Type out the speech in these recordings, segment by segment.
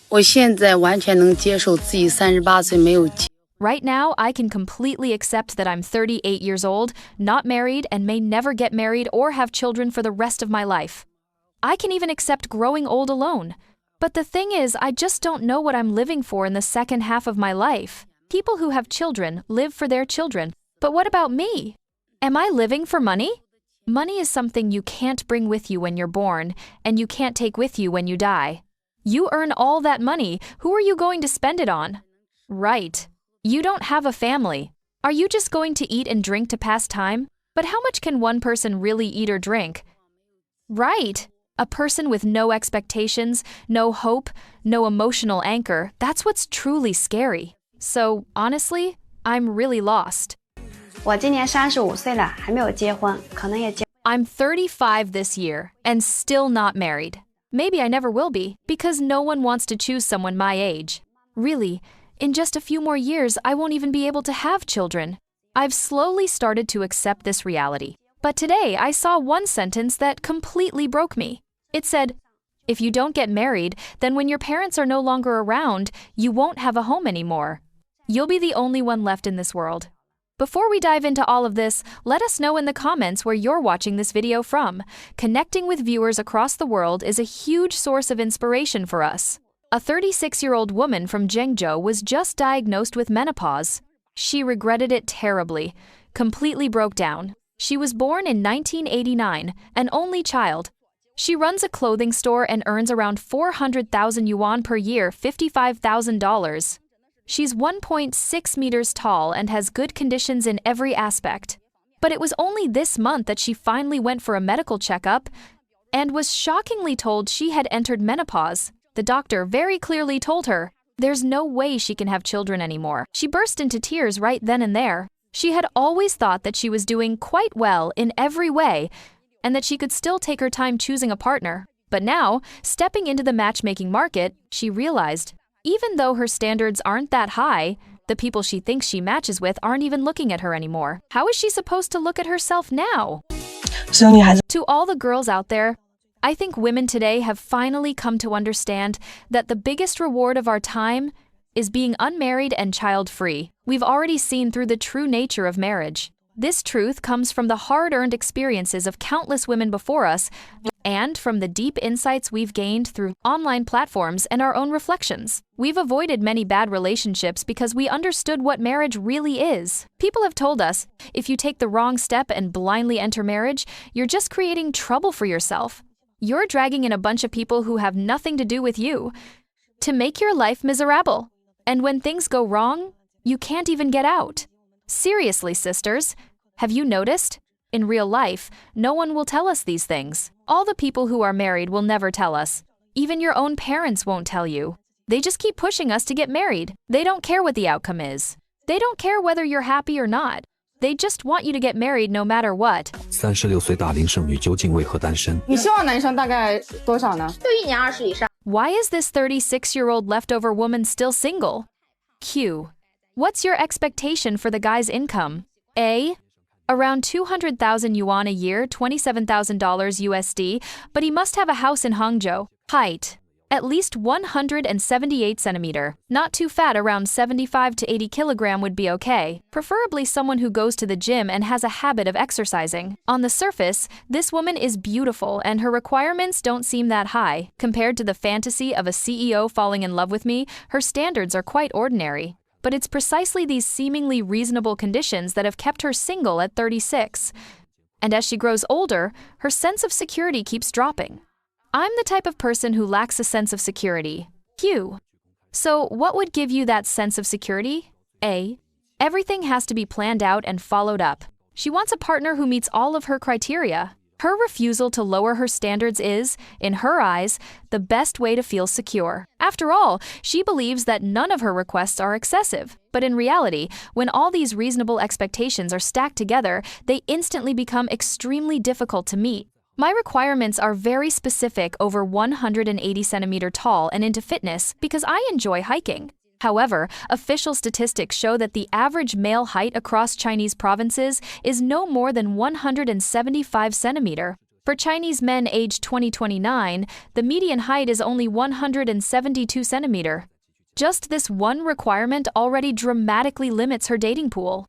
我现在完全能接受自己38岁没有结。Right now, I can completely accept that I'm 38 years old, not married, and may never get married or have children for the rest of my life. I can even accept growing old alone. But the thing is, I just don't know what I'm living for in the second half of my life. People who have children live for their children. But what about me? Am I living for money? Money is something you can't bring with you when you're born, and you can't take with you when you die. You earn all that money, who are you going to spend it on? Right. You don't have a family. Are you just going to eat and drink to pass time? But how much can one person really eat or drink? Right. A person with no expectations, no hope, no emotional anchor, that's what's truly scary. So, honestly, I'm really lost. 我今年35岁了，还没有结婚，可能也结。I'm 35 this year and still not married. Maybe I never will be, because no one wants to choose someone my age. Really, in just a few more years, I won't even be able to have children. I've slowly started to accept this reality. But today, I saw one sentence that completely broke me. It said, if you don't get married, then when your parents are no longer around, you won't have a home anymore. You'll be the only one left in this world. Before we dive into all of this, let us know in the comments where you're watching this video from. Connecting with viewers across the world is a huge source of inspiration for us. A 36-year-old woman from Zhengzhou was just diagnosed with menopause. She regretted it terribly, completely broke down. She was born in 1989, an only child. She runs a clothing store and earns around 400,000 yuan per year, $55,000. She's 1.6 meters tall and has good conditions in every aspect. But it was only this month that she finally went for a medical checkup and was shockingly told she had entered menopause. The doctor very clearly told her, there's no way she can have children anymore. She burst into tears right then and there. She had always thought that she was doing quite well in every way and that she could still take her time choosing a partner. But now, stepping into the matchmaking market, she realized, even though her standards aren't that high, the people she thinks she matches with aren't even looking at her anymore. How is she supposed to look at herself now? To all the girls out there, I think women today have finally come to understand that the biggest reward of our time is being unmarried and child-free. We've already seen through the true nature of marriage. This truth comes from the hard-earned experiences of countless women before us and from the deep insights we've gained through online platforms and our own reflections. We've avoided many bad relationships because we understood what marriage really is. People have told us, if you take the wrong step and blindly enter marriage, you're just creating trouble for yourself. You're dragging in a bunch of people who have nothing to do with you to make your life miserable. And when things go wrong, you can't even get out. Seriously, sisters, have you noticed? In real life, no one will tell us these things. All the people who are married will never tell us. Even your own parents won't tell you. They just keep pushing us to get married. They don't care what the outcome is. They don't care whether you're happy or not. They just want you to get married no matter what. 36岁大龄剩女究竟为何单身？你希望男生大概多少呢？就1年20以上。 Why is this 36-year-old leftover woman still single? Q. What's your expectation for the guy's income? A. Around 200,000 yuan a year, $27,000 USD, but he must have a house in Hangzhou. Height. At least 178 centimeter. Not too fat, around 75 to 80 kilogram would be okay. Preferably someone who goes to the gym and has a habit of exercising. On the surface, this woman is beautiful and her requirements don't seem that high. Compared to the fantasy of a CEO falling in love with me, her standards are quite ordinary. But it's precisely these seemingly reasonable conditions that have kept her single at 36. And as she grows older, her sense of security keeps dropping. I'm the type of person who lacks a sense of security. Q. So what would give you that sense of security? A. Everything has to be planned out and followed up. She wants a partner who meets all of her criteria. Her refusal to lower her standards is, in her eyes, the best way to feel secure. After all, she believes that none of her requests are excessive. But in reality, when all these reasonable expectations are stacked together, they instantly become extremely difficult to meet. My requirements are very specific, over 180 centimeter tall and into fitness because I enjoy hiking. However, official statistics show that the average male height across Chinese provinces is no more than 175 centimeter. For Chinese men aged 2029, the median height is only 172 centimeter. Just this one requirement already dramatically limits her dating pool.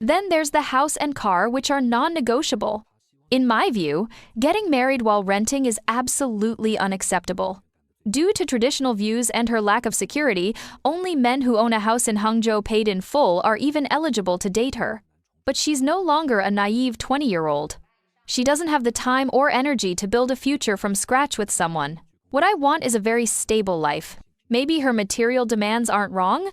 Then there's the house and car, which are non-negotiable. In my view, getting married while renting is absolutely unacceptable. Due to traditional views and her lack of security, only men who own a house in Zhengzhou paid in full are even eligible to date her. But she's no longer a naive 20-year-old. She doesn't have the time or energy to build a future from scratch with someone. What I want is a very stable life. Maybe her material demands aren't wrong,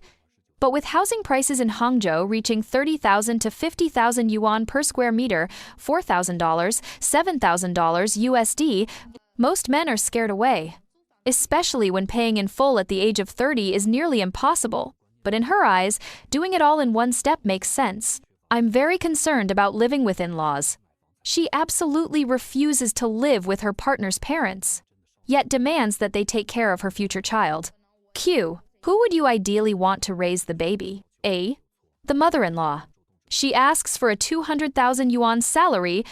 but with housing prices in Hangzhou reaching 30,000 to 50,000 yuan per square meter, $4,000, $7,000 USD, most men are scared away. Especially when paying in full at the age of 30 is nearly impossible. But in her eyes, doing it all in one step makes sense. I'm very concerned about living with in-laws. She absolutely refuses to live with her partner's parents, yet demands that they take care of her future child. Q. Who would you ideally want to raise the baby? A. The mother-in-law. She asks for a 200,000 yuan salary,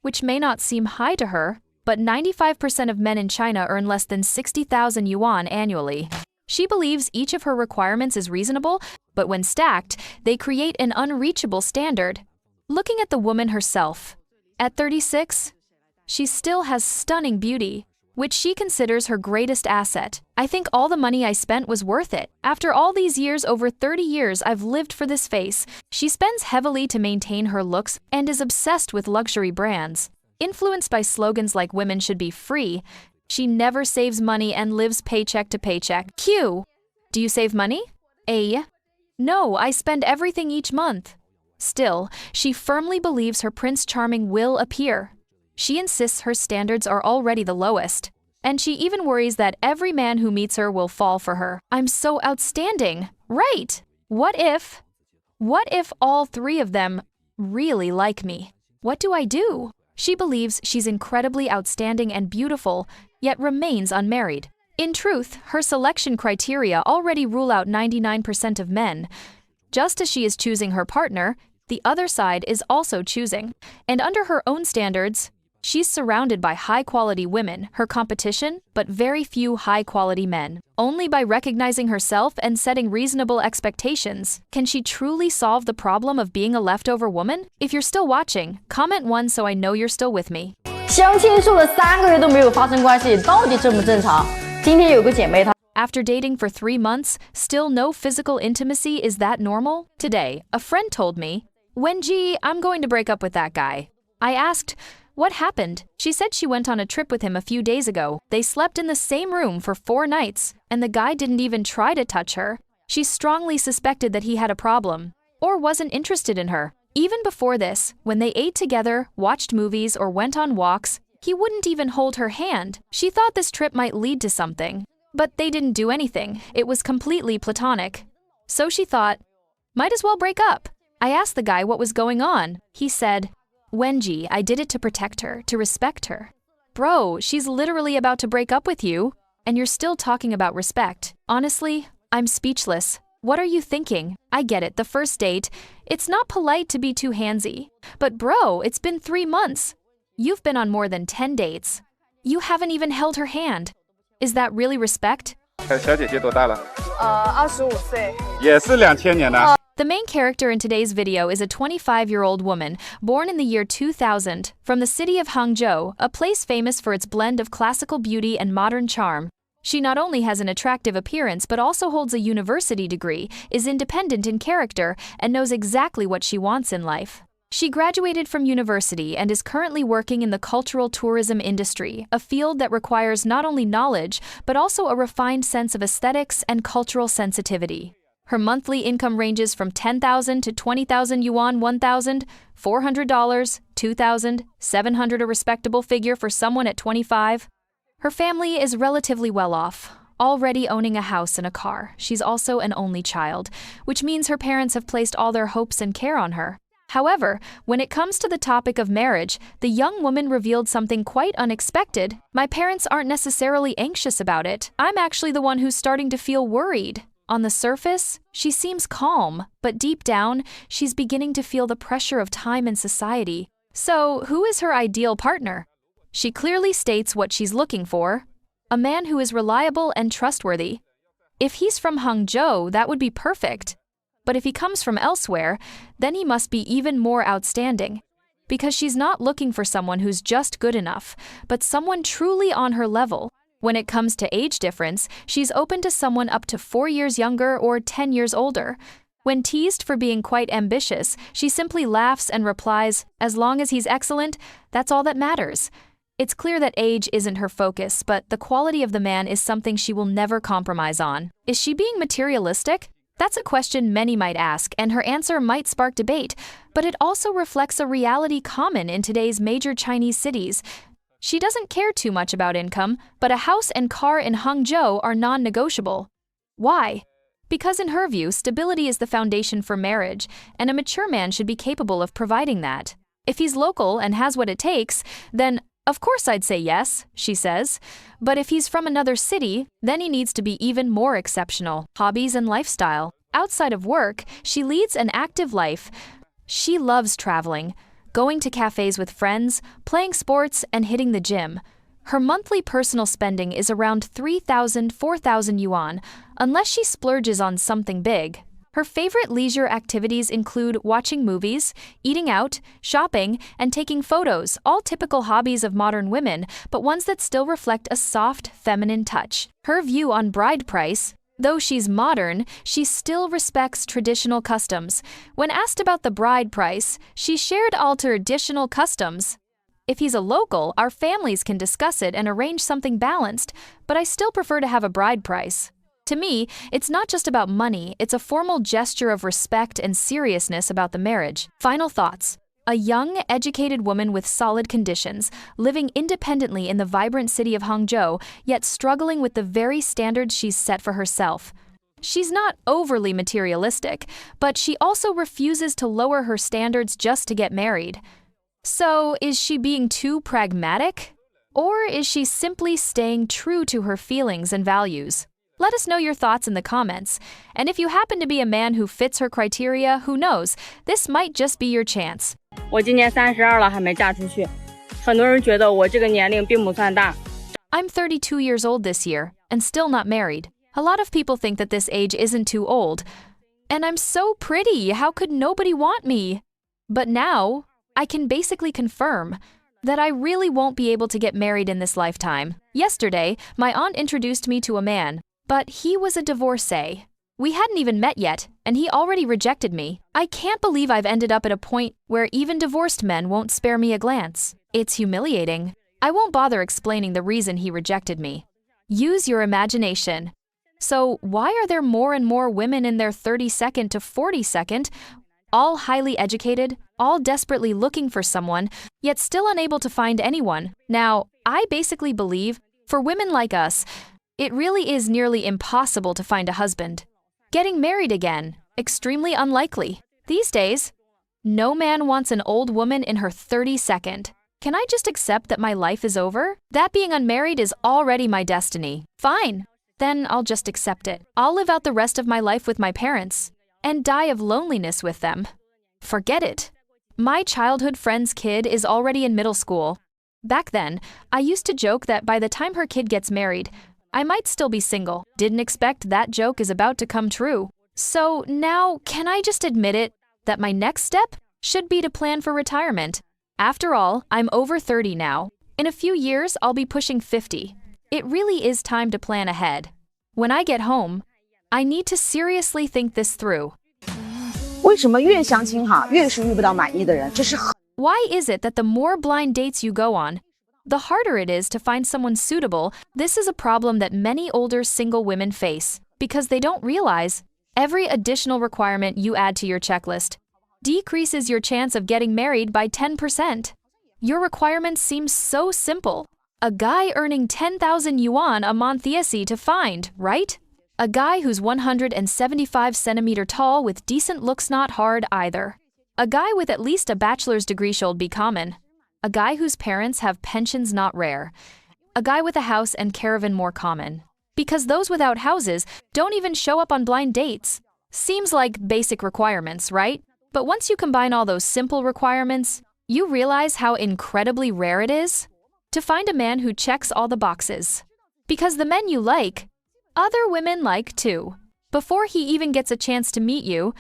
which may not seem high to her, but 95% of men in China earn less than 60,000 yuan annually. She believes each of her requirements is reasonable, but when stacked, they create an unreachable standard. Looking at the woman herself, at 36, she still has stunning beauty, which she considers her greatest asset. I think all the money I spent was worth it. After all these years, over 30 years, I've lived for this face. She spends heavily to maintain her looks and is obsessed with luxury brands. Influenced by slogans like women should be free, she never saves money and lives paycheck to paycheck. Q. Do you save money? A. No, I spend everything each month. Still, she firmly believes her Prince Charming will appear. She insists her standards are already the lowest, and she even worries that every man who meets her will fall for her. I'm so outstanding. Right. What if all three of them really like me? What do I do? She believes she's incredibly outstanding and beautiful, yet remains unmarried. In truth, her selection criteria already rule out 99% of men. Just as she is choosing her partner, the other side is also choosing. And under her own standards, she's surrounded by high-quality women, her competition, but very few high-quality men. Only by recognizing herself and setting reasonable expectations can she truly solve the problem of being a leftover woman. If you're still watching, comment 1 so I know you're still with me. 相亲数了3个月都没有发生关系，到底正不正常？今天有个姐妹她。 After dating for 3 months, still no physical intimacy, is that normal? Today, a friend told me, Wenji, I'm going to break up with that guy. I asked, what happened? She said she went on a trip with him a few days ago. They slept in the same room for 4 nights, and the guy didn't even try to touch her. She strongly suspected that he had a problem, or wasn't interested in her. Even before this, when they ate together, watched movies, or went on walks, he wouldn't even hold her hand. She thought this trip might lead to something. But they didn't do anything. It was completely platonic. So she thought, might as well break up. I asked the guy what was going on. He said, Wenji, I did it to protect her, to respect her. Bro, she's literally about to break up with you, and you're still talking about respect. Honestly, I'm speechless. What are you thinking? I get it, the first date. It's not polite to be too handsy. But bro, it's been 3 months. You've been on more than 10 dates. You haven't even held her hand. Is that really respect? 小姐姐多大了25岁。也是2000年的 The main character in today's video is a 25-year-old woman born in the year 2000 from the city of Hangzhou, a place famous for its blend of classical beauty and modern charm. She not only has an attractive appearance but also holds a university degree, is independent in character, and knows exactly what she wants in life. She graduated from university and is currently working in the cultural tourism industry, a field that requires not only knowledge, but also a refined sense of aesthetics and cultural sensitivity. Her monthly income ranges from 10,000 to 20,000 yuan, $1,400, $2,000, $700, a respectable figure for someone at 25. Her family is relatively well off, already owning a house and a car. She's also an only child, which means her parents have placed all their hopes and care on her. However, when it comes to the topic of marriage, the young woman revealed something quite unexpected. My parents aren't necessarily anxious about it. I'm actually the one who's starting to feel worried. On the surface, she seems calm, but deep down, she's beginning to feel the pressure of time and society. So, who is her ideal partner? She clearly states what she's looking for: a man who is reliable and trustworthy. If he's from Zhengzhou, that would be perfect. But if he comes from elsewhere, then he must be even more outstanding. Because she's not looking for someone who's just good enough, but someone truly on her level. When it comes to age difference, she's open to someone up to 4 years younger or 10 years older. When teased for being quite ambitious, she simply laughs and replies, as long as he's excellent, that's all that matters. It's clear that age isn't her focus, but the quality of the man is something she will never compromise on. Is she being materialistic? That's a question many might ask, and her answer might spark debate, but it also reflects a reality common in today's major Chinese cities. She doesn't care too much about income, but a house and car in Zhengzhou are non-negotiable. Why? Because in her view, stability is the foundation for marriage, and a mature man should be capable of providing that. If he's local and has what it takes, then of course I'd say yes, she says. But if he's from another city, then he needs to be even more exceptional. Hobbies and lifestyle. Outside of work, she leads an active life. She loves traveling, going to cafes with friends, playing sports, and hitting the gym. Her monthly personal spending is around 3,000–4,000 yuan, unless she splurges on something big. Her favorite leisure activities include watching movies, eating out, shopping, and taking photos, all typical hobbies of modern women, but ones that still reflect a soft, feminine touch. Her view on bride price: though she's modern, she still respects traditional customs. When asked about the bride price, she shared all traditional customs. If he's a local, our families can discuss it and arrange something balanced, but I still prefer to have a bride price. To me, it's not just about money, it's a formal gesture of respect and seriousness about the marriage. Final thoughts. A young, educated woman with solid conditions, living independently in the vibrant city of Zhengzhou, yet struggling with the very standards she's set for herself. She's not overly materialistic, but she also refuses to lower her standards just to get married. So, is she being too pragmatic? Or is she simply staying true to her feelings and values? Let us know your thoughts in the comments. And if you happen to be a man who fits her criteria, who knows, this might just be your chance. 我今年32了，还没嫁出去。很多人觉得我这个年龄并不算大。I'm 32 years old this year, and still not married. A lot of people think that this age isn't too old. And I'm so pretty, how could nobody want me? But now, I can basically confirm that I really won't be able to get married in this lifetime. Yesterday, my aunt introduced me to a man, but he was a divorcee. We hadn't even met yet, and he already rejected me. I can't believe I've ended up at a point where even divorced men won't spare me a glance. It's humiliating. I won't bother explaining the reason he rejected me. Use your imagination. So why are there more and more women in their 32nd to 42nd, all highly educated, all desperately looking for someone, yet still unable to find anyone? Now, I basically believe, for women like us, it really is nearly impossible to find a husband. Getting married again, extremely unlikely. These days, no man wants an old woman in her 32nd. Can I just accept that my life is over? That being unmarried is already my destiny. Fine. Then I'll just accept it. I'll live out the rest of my life with my parents and die of loneliness with them. Forget it. My childhood friend's kid is already in middle school. Back then, I used to joke that by the time her kid gets married, I might still be single. Didn't expect that joke is about to come true. So now, can I just admit it, that my next step should be to plan for retirement? After all, I'm over 30 now. In a few years, I'll be pushing 50. It really is time to plan ahead. When I get home, I need to seriously think this through. 为什么越相亲越是遇不到满意的人？这是很 Why is it that the more blind dates you go on, the harder it is to find someone suitable? This is a problem that many older single women face, because they don't realize every additional requirement you add to your checklist decreases your chance of getting married by 10%. Your requirements seem so simple. A guy earning 10,000 yuan a month easy to find, right? A guy who's 175 centimeter tall with decent looks not hard either. A guy with at least a bachelor's degree should be common. A guy whose parents have pensions not rare. A guy with a house and caravan more common. Because those without houses don't even show up on blind dates. Seems like basic requirements, right? But once you combine all those simple requirements, you realize how incredibly rare it is. to find a man who checks all the boxes. Because the men you like, other women like too. Before he even gets a chance to meet you,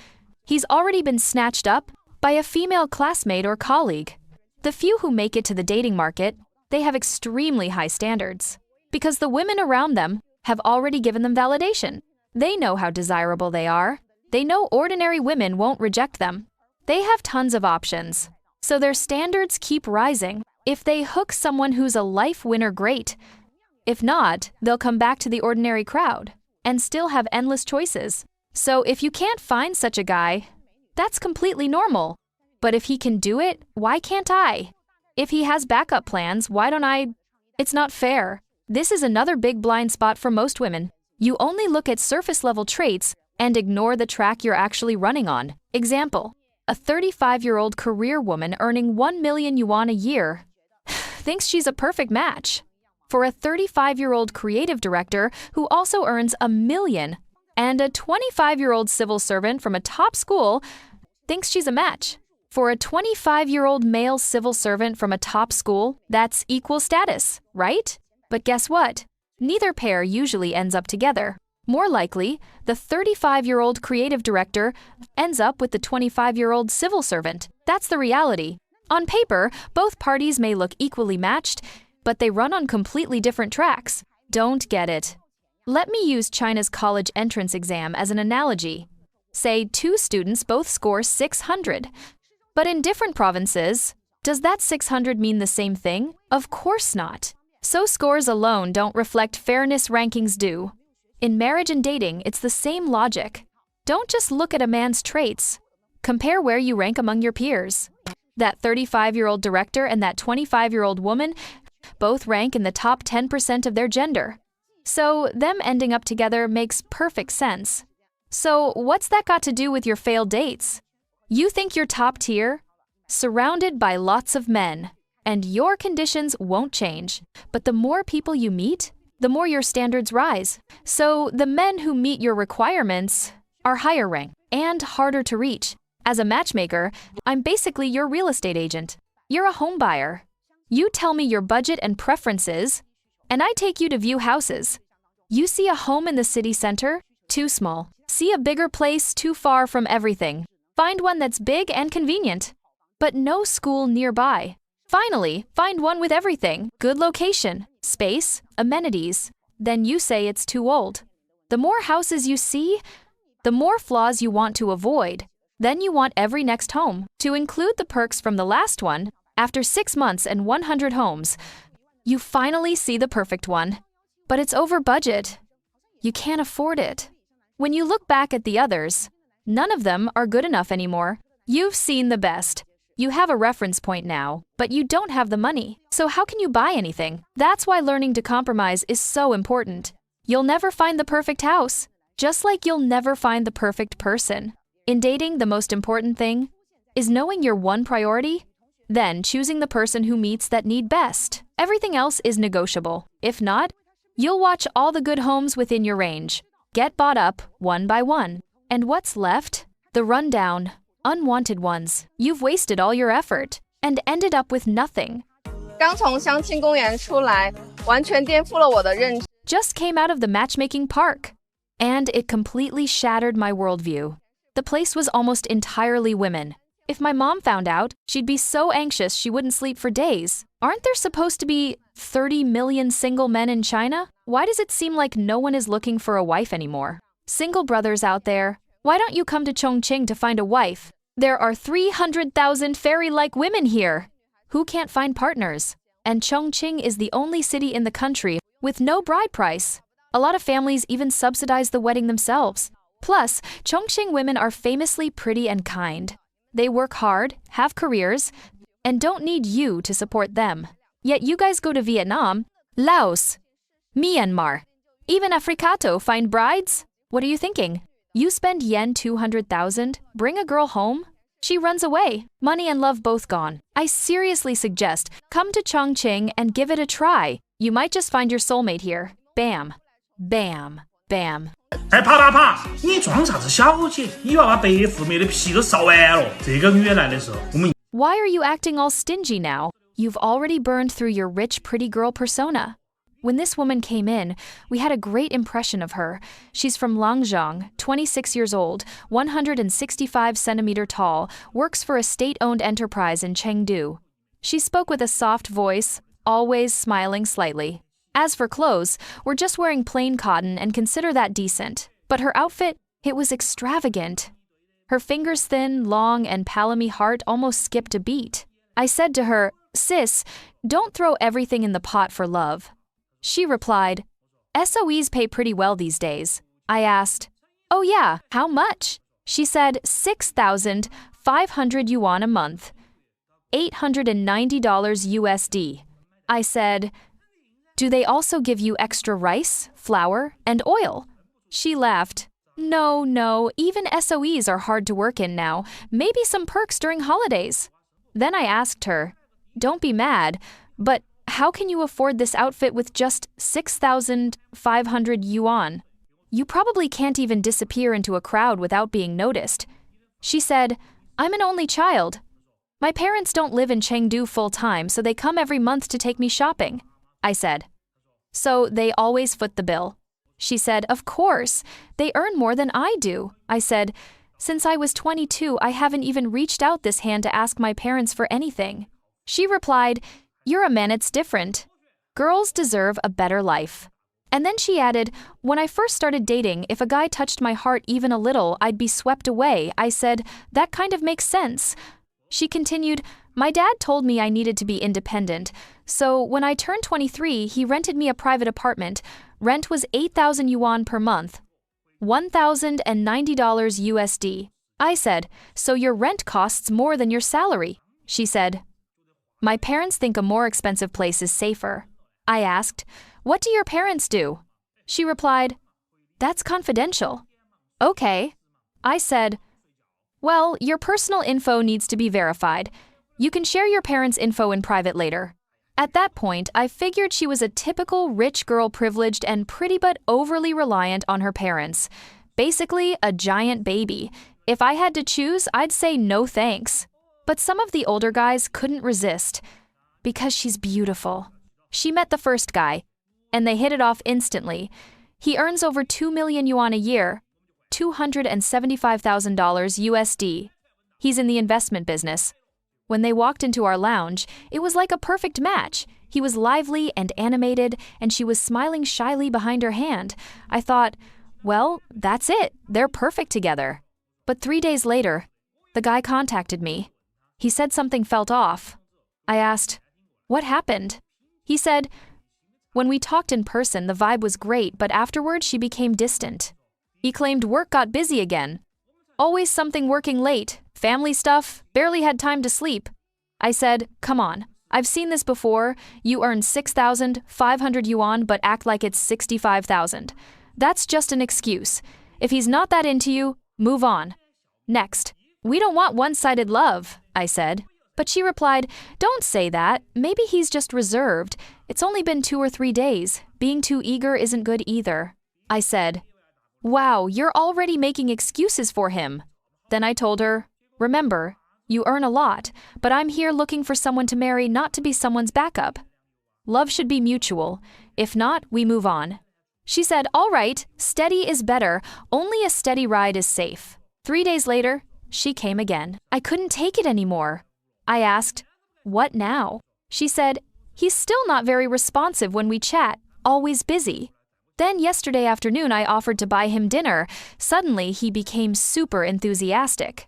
he's already been snatched up by a female classmate or colleague. The few who make it to the dating market, they have extremely high standards. Because the women around them have already given them validation. They know how desirable they are. They know ordinary women won't reject them. They have tons of options. So their standards keep rising. If they hook someone who's a life winner, great. If not, they'll come back to the ordinary crowd and still have endless choices. So if you can't find such a guy, that's completely normal. But if he can do it, why can't I? If he has backup plans, why don't I? It's not fair. This is another big blind spot for most women. You only look at surface-level traits and ignore the track you're actually running on. Example, a 35-year-old career woman earning 1 million yuan a year thinks she's a perfect match. For a 35-year-old creative director who also earns 1 million, and a 25-year-old civil servant from a top school thinks she's a match. For a 25-year-old male civil servant from a top school, that's equal status, right? But guess what? Neither pair usually ends up together. More likely, the 35-year-old creative director ends up with the 25-year-old civil servant. That's the reality. On paper, both parties may look equally matched, but they run on completely different tracks. Don't get it. Let me use China's college entrance exam as an analogy. Say 2 students both score 600. But in different provinces, does that 600 mean the same thing? Of course not. So scores alone don't reflect fairness rankings do. In marriage and dating, it's the same logic. Don't just look at a man's traits. Compare where you rank among your peers. That 35-year-old director and that 25-year-old woman both rank in the top 10% of their gender. So them ending up together makes perfect sense. So what's that got to do with your failed dates? You think you're top tier? Surrounded by lots of men, and your conditions won't change. But the more people you meet, the more your standards rise. So the men who meet your requirements are higher ranked and harder to reach. As a matchmaker, I'm basically your real estate agent. You're a home buyer. You tell me your budget and preferences, and I take you to view houses. You see a home in the city center? Too small. See a bigger place too far from everything. Find one that's big and convenient, but no school nearby. Finally, find one with everything. Good location, space, amenities. Then you say it's too old. The more houses you see, the more flaws you want to avoid. Then you want every next home to include the perks from the last one. After 6 months and 100 homes, you finally see the perfect one. But it's over budget. You can't afford it. When you look back at the others, none of them are good enough anymore. You've seen the best. You have a reference point now, but you don't have the money. So how can you buy anything? That's why learning to compromise is so important. You'll never find the perfect house, just like you'll never find the perfect person. In dating, the most important thing is knowing your one priority, then choosing the person who meets that need best. Everything else is negotiable. If not, you'll watch all the good homes within your range get bought up one by one. And what's left? The rundown, unwanted ones. You've wasted all your effort and ended up with nothing. 刚从相亲公园出来，完全颠覆了我的认知。 Just came out of the matchmaking park, and it completely shattered my worldview. The place was almost entirely women. If my mom found out, she'd be so anxious she wouldn't sleep for days. Aren't there supposed to be 30 million single men in China? Why does it seem like no one is looking for a wife anymore? Single brothers out there, why don't you come to Chongqing to find a wife? There are 300,000 fairy-like women here who can't find partners. And Chongqing is the only city in the country with no bride price. A lot of families even subsidize the wedding themselves. Plus, Chongqing women are famously pretty and kind. They work hard, have careers, and don't need you to support them. Yet you guys go to Vietnam, Laos, Myanmar, even Africato find brides? What are you thinking? You spend yen 200,000, bring a girl home? She runs away, money and love both gone. I seriously suggest come to Chongqing and give it a try. You might just find your soulmate here. Bam, bam, bam. 哎，啪啪啪！你装啥子小姐？你要把白富美的皮都烧完了。这个女人来的时候，我们 Why are you acting all stingy now? You've already burned through your rich, pretty girl persona. When this woman came in, we had a great impression of her. She's from Zhengzhou, 26 years old, 165 centimeter tall, works for a state-owned enterprise in Chengdu. She spoke with a soft voice, always smiling slightly. As for clothes, we're just wearing plain cotton and consider that decent. But her outfit, it was extravagant. Her fingers thin, long, and palmy heart almost skipped a beat. I said to her, "Sis, don't throw everything in the pot for love." She replied, "SOEs pay pretty well these days." I asked, "Oh yeah, how much?" She said 6,500 yuan a month, $890 USD. I said, "Do they also give you extra rice, flour, and oil?" She laughed. No, even SOEs are hard to work in now, maybe some perks during holidays." Then I asked her, "Don't be mad, but how can you afford this outfit with just 6,500 yuan? You probably can't even disappear into a crowd without being noticed." She said, "I'm an only child. My parents don't live in Chengdu full-time, so they come every month to take me shopping." I said, "So they always foot the bill?" She said, "Of course. They earn more than I do." I said, "Since I was 22, I haven't even reached out this hand to ask my parents for anything." She replied, "You're a man, it's different. Girls deserve a better life." And then she added, "When I first started dating, if a guy touched my heart even a little, I'd be swept away." I said, "That kind of makes sense." She continued, "My dad told me I needed to be independent. So when I turned 23, he rented me a private apartment. Rent was 8,000 yuan per month, $1,090 USD. I said, "So your rent costs more than your salary?" She said, "My parents think a more expensive place is safer." I asked, "What do your parents do?" She replied, "That's confidential." "Okay." I said, "Well, your personal info needs to be verified. You can share your parents' info in private later." At that point, I figured she was a typical rich girl, privileged and pretty but overly reliant on her parents. Basically, a giant baby. If I had to choose, I'd say no thanks. But some of the older guys couldn't resist. Because she's beautiful. She met the first guy, and they hit it off instantly. He earns over 2 million yuan a year, $275,000 USD. He's in the investment business. When they walked into our lounge, it was like a perfect match. He was lively and animated, and she was smiling shyly behind her hand. I thought, well, that's it. They're perfect together. But 3 days later, the guy contacted me. He said something felt off. I asked, "What happened?" He said, "When we talked in person, the vibe was great, but afterward she became distant." He claimed work got busy again. Always something working late, family stuff, barely had time to sleep. I said, "Come on, I've seen this before. You earn 6,500 yuan but act like it's 65,000. That's just an excuse. If he's not that into you, move on." Next, "We don't want one-sided love," I said. But she replied, "Don't say that. Maybe he's just reserved. It's only been 2 or 3 days. Being too eager isn't good either." I said, "Wow, you're already making excuses for him." Then I told her, "Remember, you earn a lot, but I'm here looking for someone to marry, not to be someone's backup. Love should be mutual. If not, we move on." She said, "All right, steady is better. Only a steady ride is safe." 3 days later, she came again. I couldn't take it anymore. I asked, "What now?" She said, "He's still not very responsive when we chat, always busy." Then yesterday afternoon I offered to buy him dinner. Suddenly he became super enthusiastic.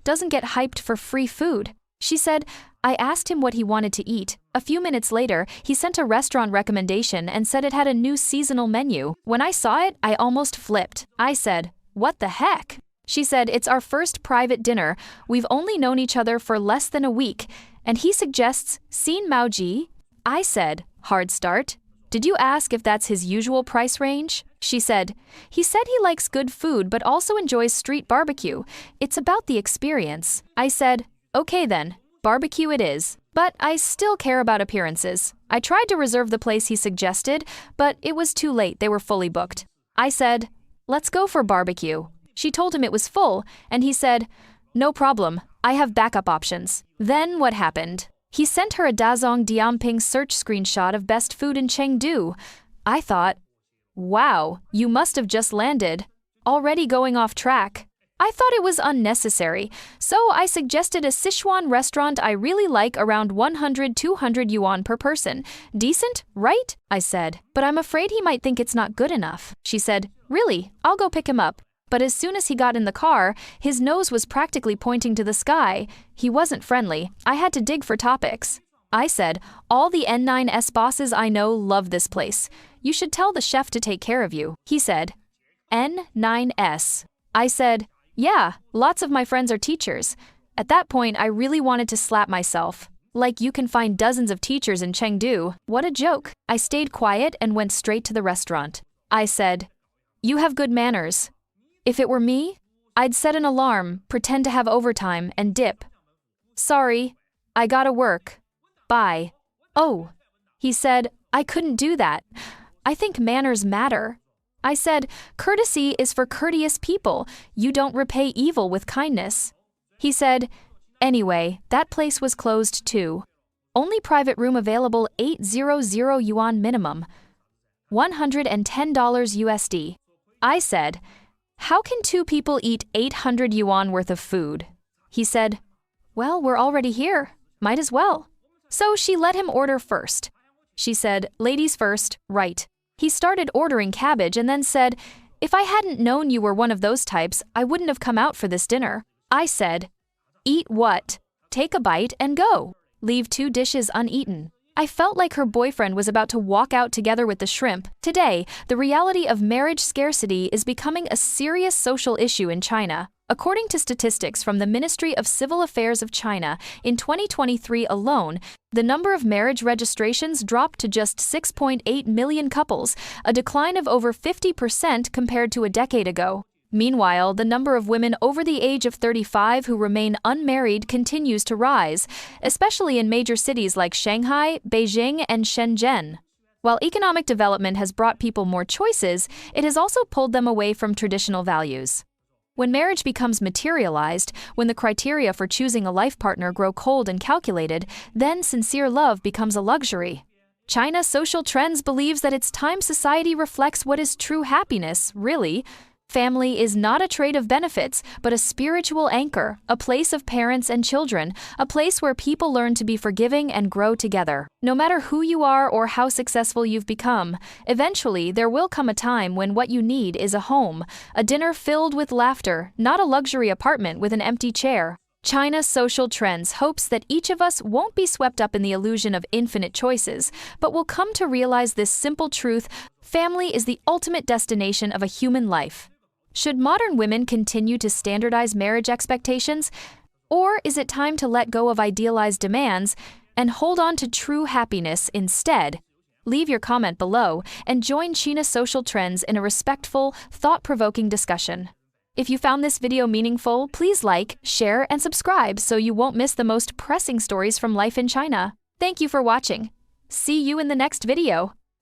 Doesn't get hyped for free food. She said, I asked him what he wanted to eat. A few minutes later, he sent a restaurant recommendation and said it had a new seasonal menu. When I saw it, I almost flipped. I said, "What the heck?" She said, "It's our first private dinner. We've only known each other for less than a week. And he suggests Xin Maoji." I said, "Hard start. Did you ask if that's his usual price range?" She said, "He said he likes good food but also enjoys street barbecue. It's about the experience." I said, "Okay then, barbecue it is. But I still care about appearances." I tried to reserve the place he suggested, but it was too late, they were fully booked. I said, "Let's go for barbecue." She told him it was full, and he said, "No problem, I have backup options." Then what happened? He sent her a Dazong Diamping search screenshot of best food in Chengdu. I thought, wow, you must have just landed. Already going off track. I thought it was unnecessary, so I suggested a Sichuan restaurant I really like around 100-200 yuan per person. Decent, right? I said. But I'm afraid he might think it's not good enough. She said, really, I'll go pick him up. But as soon as he got in the car, his nose was practically pointing to the sky. He wasn't friendly. I had to dig for topics. I said, all the N9S bosses I know love this place. You should tell the chef to take care of you. He said, N9S. I said, yeah, lots of my friends are teachers. At that point, I really wanted to slap myself. Like you can find dozens of teachers in Chengdu. What a joke. I stayed quiet and went straight to the restaurant. I said, you have good manners. If it were me, I'd set an alarm, pretend to have overtime, and dip. Sorry, I gotta work. Bye. Oh, he said, I couldn't do that. I think manners matter. I said, courtesy is for courteous people. You don't repay evil with kindness. He said, anyway, that place was closed too. Only private room available 800 yuan minimum. $110 USD. I said, how can two people eat 800 yuan worth of food? He said, well, we're already here. Might as well. So she let him order first. She said, ladies first, right. He started ordering cabbage and then said, if I hadn't known you were one of those types, I wouldn't have come out for this dinner. I said, eat what? Take a bite and go. Leave 2 dishes uneaten. I felt like her boyfriend was about to walk out together with the shrimp. Today, the reality of marriage scarcity is becoming a serious social issue in China. According to statistics from the Ministry of Civil Affairs of China, in 2023 alone, the number of marriage registrations dropped to just 6.8 million couples, a decline of over 50% compared to a decade ago. Meanwhile, the number of women over the age of 35 who remain unmarried continues to rise, especially in major cities like Shanghai, Beijing, and Shenzhen. While economic development has brought people more choices, it has also pulled them away from traditional values. When marriage becomes materialized, when the criteria for choosing a life partner grow cold and calculated, then sincere love becomes a luxury. China Social Trends believes that it's time society reflects what is true happiness, really. Family is not a trade of benefits, but a spiritual anchor, a place of parents and children, a place where people learn to be forgiving and grow together. No matter who you are or how successful you've become, eventually there will come a time when what you need is a home, a dinner filled with laughter, not a luxury apartment with an empty chair. China Social Trends hopes that each of us won't be swept up in the illusion of infinite choices, but will come to realize this simple truth: family is the ultimate destination of a human life. Should modern women continue to standardize marriage expectations? Or is it time to let go of idealized demands and hold on to true happiness instead? Leave your comment below and join China Social Trends in a respectful, thought-provoking discussion. If you found this video meaningful, please like, share, and subscribe so you won't miss the most pressing stories from life in China. Thank you for watching. See you in the next video.